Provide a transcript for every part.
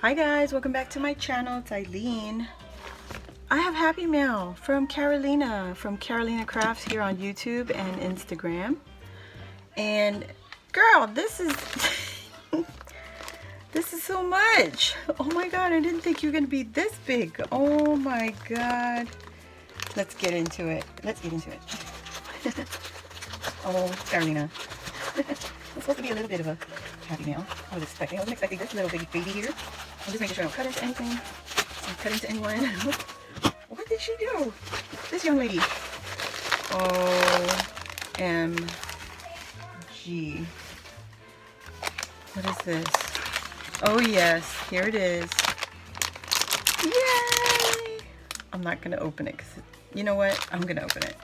Hi guys, welcome back to my channel. It's Eileen. I have Happy Mail from Karolina, from Karolina Krafts here on YouTube and Instagram. And girl, this is this is so much. Oh my god, I didn't think you were gonna be this big. Oh my god. Let's get into it. Let's get into it. Oh, Karolina. It's supposed to be a little bit of a Happy Mail. I wasn't expecting this little baby here. I'm just making sure I don't cut into anything. Don't cut into anyone. What did she do? This young lady. OMG. What is this? Oh yes, here it is. Yay! I'm not gonna open it because you know what? I'm gonna open it.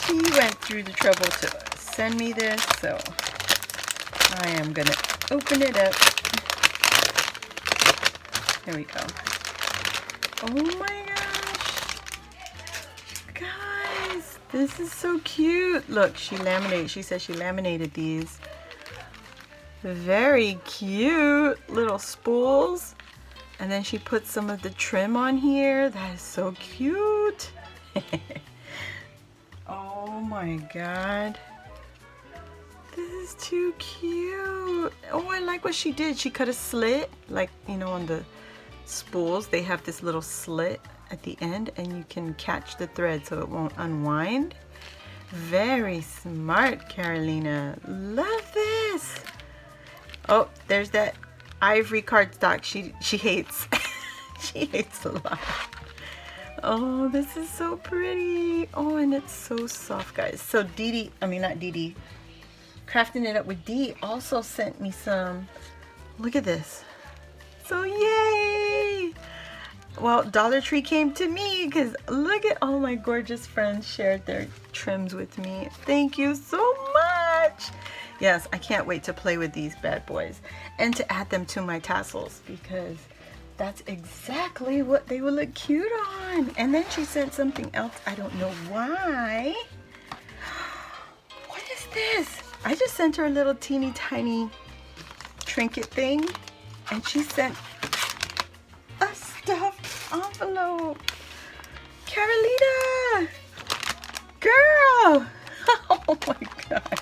She went through the trouble to send me this, so I am gonna open it up. There we go. Oh my gosh. Guys, this is so cute. Look, she says she laminated these. Very cute little spools. And then she put some of the trim on here. That is so cute. Oh my god. This is too cute. Oh, I like what she did. She cut a slit, like, you know, on the spools, they have this little slit at the end and you can catch the thread so it won't unwind. Very smart, Karolina. Love this. Oh, there's that ivory cardstock she hates. She hates a lot. Oh, this is so pretty. Oh, and it's so soft, guys. So Crafting It Up with Dee also sent me some. Look at this. So yay! Well, Dollar Tree came to me because look at all my gorgeous friends shared their trims with me. Thank you so much. Yes, I can't wait to play with these bad boys and to add them to my tassels because that's exactly what they will look cute on. And then she sent something else. I don't know why. What is this? I just sent her a little teeny tiny trinket thing. And she sent a stuffed envelope. Karolina! Girl! Oh my god.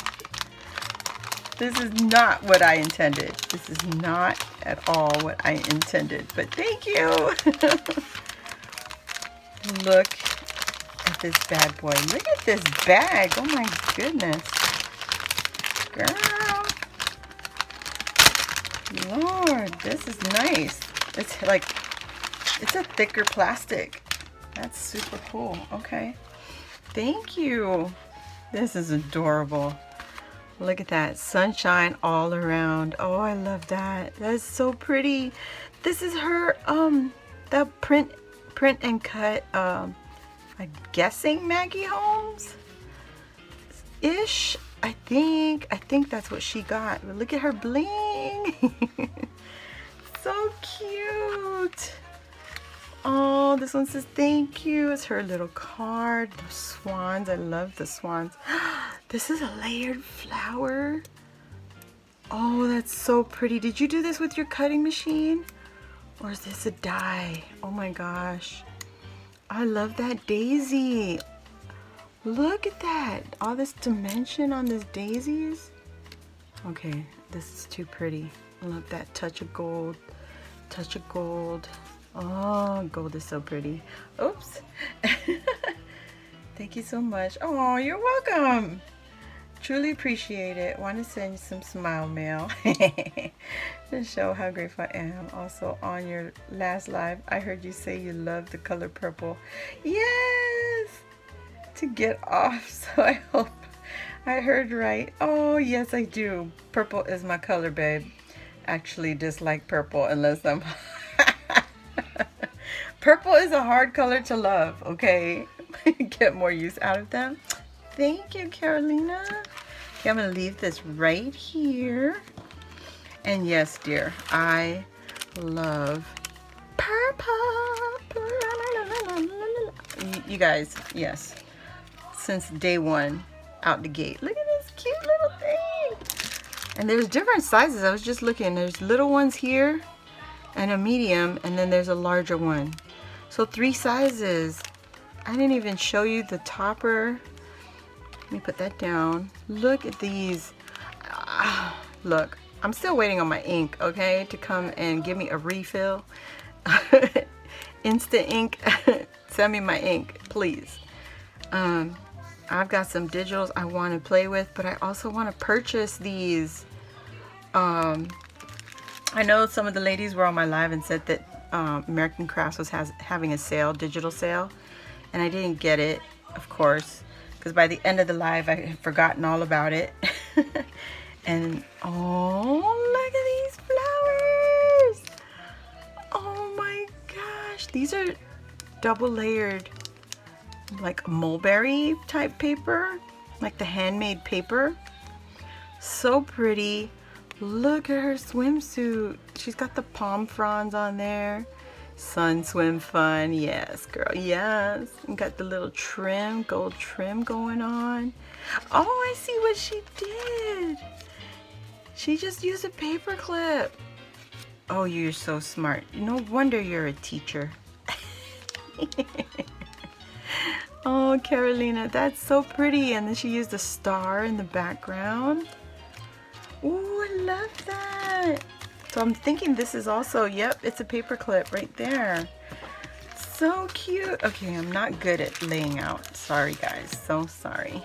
This is not what I intended. This is not at all what I intended. But thank you. Look at this bad boy. Look at this bag. Oh my goodness. Girl. Lord, this is nice. It's like, it's a thicker plastic. That's super cool. Okay. Thank you. This is adorable. Look at that. Sunshine all around. Oh, I love that. That is so pretty. This is her, the print and cut, I'm guessing Maggie Holmes ish. I think that's what she got. But look at her bling. So cute. Oh, this one says thank you. It's her little card. The swans. I love the swans. This is a layered flower. Oh, that's so pretty. Did you do this with your cutting machine? Or is this a die? Oh my gosh. I love that daisy. Look at that. All this dimension on these daisies. Okay, this is too pretty. I love that touch of gold. Touch of gold. Oh, gold is so pretty. Oops. Thank you so much. Oh, you're welcome. Truly appreciate it. Want to send you some smile mail to show how grateful I am. Also, on your last live, I heard you say you love the color purple. Yes! To get off, so I hope I heard right. Oh yes, I do. Purple is my color, babe. Actually dislike purple unless I'm purple is a hard color to love, okay? Get more use out of them. Thank you, Karolina. Okay, I'm gonna leave this right here. And yes, dear, I love purple. You guys, yes. Since day one out the gate. Look at this cute little thing. And there's different sizes. I was just looking. There's little ones here and a medium, and then there's a larger one. So 3 sizes. I didn't even show you the topper. Let me put that down. Look at these. Look, I'm still waiting on my ink, okay, to come and give me a refill. Instant ink. Send me my ink, please. I've got some digitals I want to play with, but I also want to purchase these. I know some of the ladies were on my live and said that American Crafts was having a sale, digital sale, and I didn't get it, of course, because by the end of the live I had forgotten all about it. And oh, look at these flowers! Oh my gosh, these are double layered, like mulberry type paper, like the handmade paper. So pretty. Look at her swimsuit. She's got the palm fronds on there. Sun swim fun. Yes, girl. Yes. And got the little trim, gold trim going on. Oh, I see what she did. She just used a paper clip. Oh, you're so smart. No wonder you're a teacher. Oh, Karolina, that's so pretty. And then she used a star in the background. Oh, I love that. So I'm thinking this is also, yep, it's a paper clip right there. So cute. Okay, I'm not good at laying out. Sorry, guys. So sorry.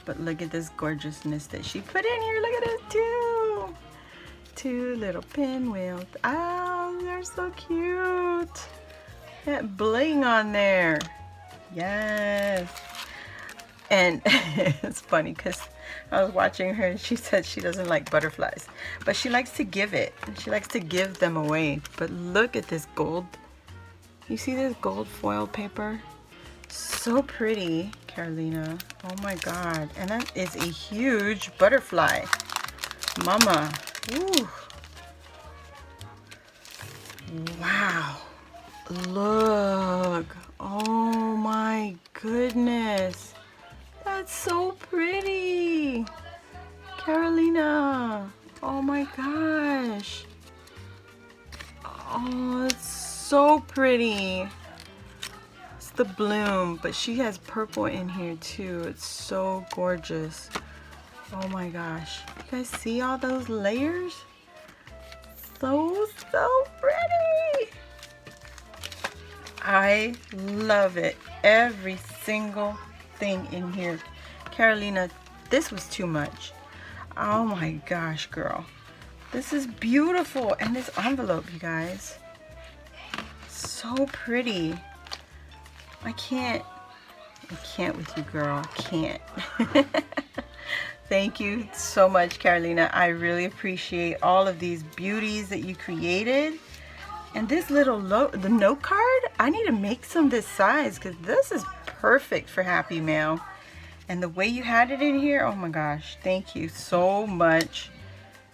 But look at this gorgeousness that she put in here. Look at it, too. 2 little pinwheels. Oh, they're so cute. That bling on there. Yes. And it's funny because I was watching her and she said she doesn't like butterflies, but she likes to give it. She likes to give them away. But look at this gold. You see this gold foil paper? So pretty, Karolina. Oh my God. And that is a huge butterfly. Mama. Ooh. Wow. Look. Oh my goodness. That's so pretty. Karolina. Oh my gosh. Oh, it's so pretty. It's the bloom, but she has purple in here too. It's so gorgeous. Oh my gosh. You guys see all those layers? So pretty. I love it. Every single thing in here. Karolina, this was too much. Oh my gosh, girl. This is beautiful. And this envelope, you guys. So pretty. I can't with you, girl. I can't. Thank you so much, Karolina. I really appreciate all of these beauties that you created. And this little the note card, I need to make some this size because this is perfect for Happy Mail. And the way you had it in here, oh my gosh, thank you so much.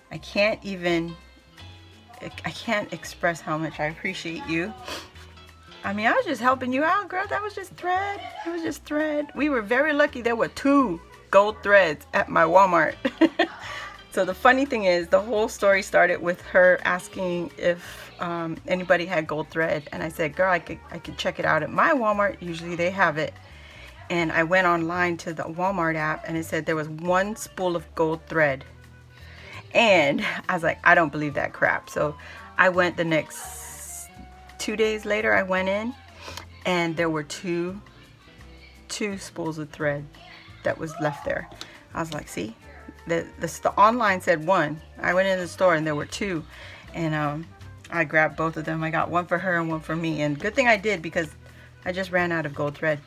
I can't express how much I appreciate you. I mean, I was just helping you out, girl. That was just thread. It was just thread. We were very lucky there were 2 gold threads at my Walmart. So the funny thing is, the whole story started with her asking if anybody had gold thread, and I said, girl, I could check it out at my Walmart. Usually they have it. And I went online to the Walmart app and it said there was 1 spool of gold thread. And I was like, I don't believe that crap. So I went the next 2 days later, I went in and there were two spools of thread that was left there. I was like, see, the online said 1. I went in the store and there were 2. And I grabbed both of them. I got 1 for her and 1 for me. And good thing I did because I just ran out of gold thread.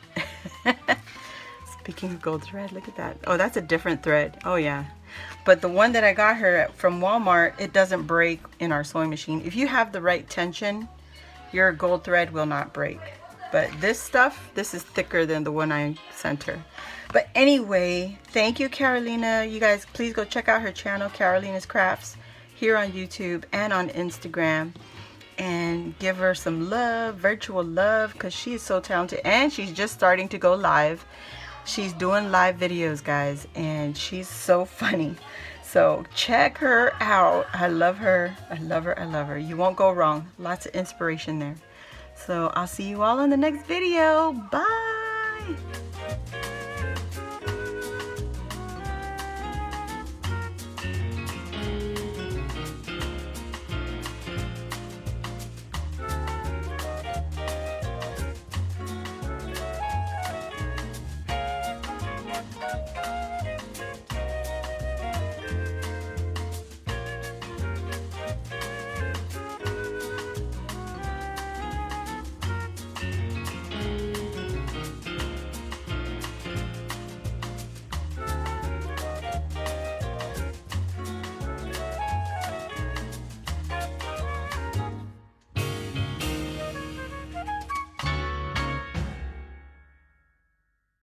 Speaking of gold thread, look at that. Oh, that's a different thread. Oh yeah. But the one that I got her from Walmart, it doesn't break in our sewing machine. If you have the right tension, your gold thread will not break. But this stuff, this is thicker than the one I sent her. But anyway, thank you, Karolina. You guys, please go check out her channel, Karolina's Crafts, here on YouTube and on Instagram. And give her some love, virtual love, because she is so talented. And she's just starting to go live. She's doing live videos, guys, and she's so funny. So check her out. I love her. I love her. I love her. You won't go wrong. Lots of inspiration there. So I'll see you all in the next video. Bye.